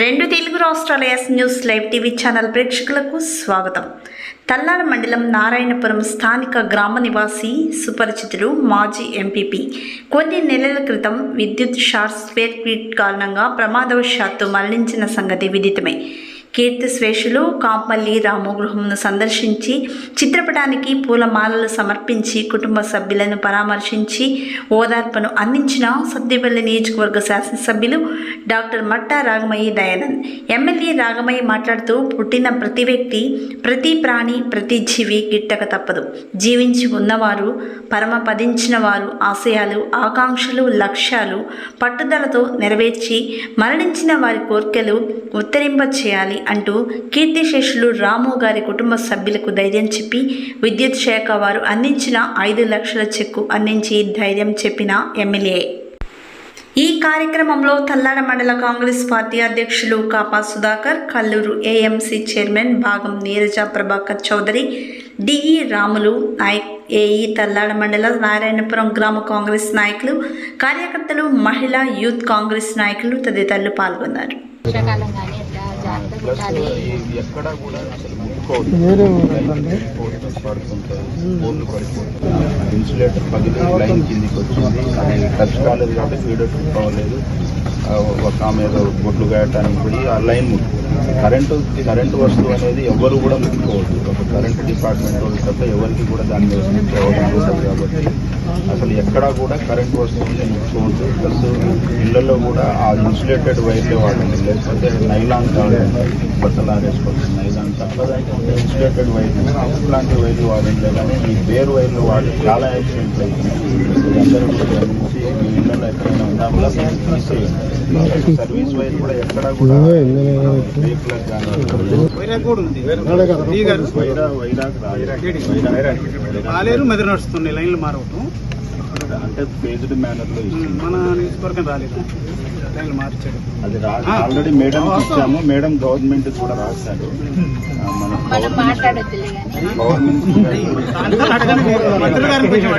రెండు తెలుగు రాష్ట్రాల yes news live TV channel ప్రేక్షకులకు స్వాగతం. తల్లాడ మండలం నారాయణపురం స్థానిక గ్రామ నివాసి సుపరిచితుడు మాజీ ఎంపీపీ కొన్ని నెలల క్రితం విద్యుత్ షార్ట్ సర్క్యూట్ కారణంగా ప్రమాదవశాత్తు మరణించిన సంగతి విదితమే. కీర్తిశేషులు కాంపల్లి రాము గృహంను సందర్శించి చిత్రపటానికి పూలమాలలు సమర్పించి కుటుంబ సభ్యులను పరామర్శించి ఓదార్పును అందించిన సత్యపల్లి నియోజకవర్గ శాసనసభ్యులు డాక్టర్ మట్టా రాగమయ్య దయానంద్. ఎమ్మెల్యే రాగమయ్య మాట్లాడుతూ, పుట్టిన ప్రతి వ్యక్తి, ప్రతి ప్రాణి, ప్రతి జీవి గిట్టక తప్పదు. జీవించి ఉన్నవారు, పరమపదించిన వారు ఆశయాలు, ఆకాంక్షలు, లక్ష్యాలు పట్టుదలతో నెరవేర్చి మరణించిన వారి కోర్కెలు ఉత్తరింప చేయాలి అంటూ కీర్తిశేషులు రాము గారి కుటుంబ సభ్యులకు ధైర్యం చెప్పి విద్యుత్ శాఖ వారు అందించిన 5 లక్షల చెక్కు అందించి ధైర్యం చెప్పిన ఎమ్మెల్యే. ఈ కార్యక్రమంలో తల్లాడ మండల కాంగ్రెస్ పార్టీ అధ్యక్షులు కాపా సుధాకర్, కల్లూరు ఏఎంసీ చైర్మన్ భాగం నీరజ ప్రభాకర్ చౌదరి, డిఈ రాములు నాయక్, ఏఈ తల్లాడ మండల నారాయణపురం గ్రామ కాంగ్రెస్ నాయకులు, కార్యకర్తలు, మహిళా యూత్ కాంగ్రెస్ నాయకులు తదితరులు పాల్గొన్నారు. ఎక్కడ కూడా ఇన్సులేటర్ పగిలి లైన్ కిందికి వచ్చింది. అది టచ్ కాలేదు కాబట్టి వీడియో ట్రిప్ అవ్వలేదు. ఒక ఆమె ఏదో బొట్లు గాయటానికి పోయి ఆ లైన్ కరెంటు వస్తువు అనేది ఎవరు కూడా ముట్టుకోవద్దు. ఒక కరెంటు డిపార్ట్మెంట్ వాళ్ళు తప్ప ఎవరికి కూడా దాని మీద అవగాహన ఉంటుంది. కాబట్టి అసలు ఎక్కడా కూడా కరెంటు వస్తువుని ముట్టుకోవద్దు. ప్లస్ ఇళ్లలో కూడా ఆ ఇన్సులేటెడ్ వైర్లే వాడండి, లేకపోతే నైలాన్ కావాలి, బట్టలు ఆరేసుకోవచ్చు. నైలాన్ తప్ప ఇన్సులేటెడ్ వైర్లు, ఇట్లాంటి వైర్లు వాడండి. కానీ ఈ బేర్ వైర్లు వాడి చాలా యాక్సిడెంట్లు అవుతున్నాయి. అందరూ కూడా గమనించి మీ ఇళ్లలో ఎక్కడైనా ఉన్నా కూడా తీసేయండి. సర్వీస్ వైర్ కూడా ఎక్కడా కూడా మెదడు నడుస్తుంది, లైన్లు మారవటం అంటే పేజ్డ్ మేనర్ లో మన నియోజకవర్గం రాలేదు, లైన్లు మార్చాడు. అది ఆల్రెడీ మేడం ఇచ్చాము. మేడం గవర్నమెంట్ కూడా రాశారు. మన గవర్నమెంట్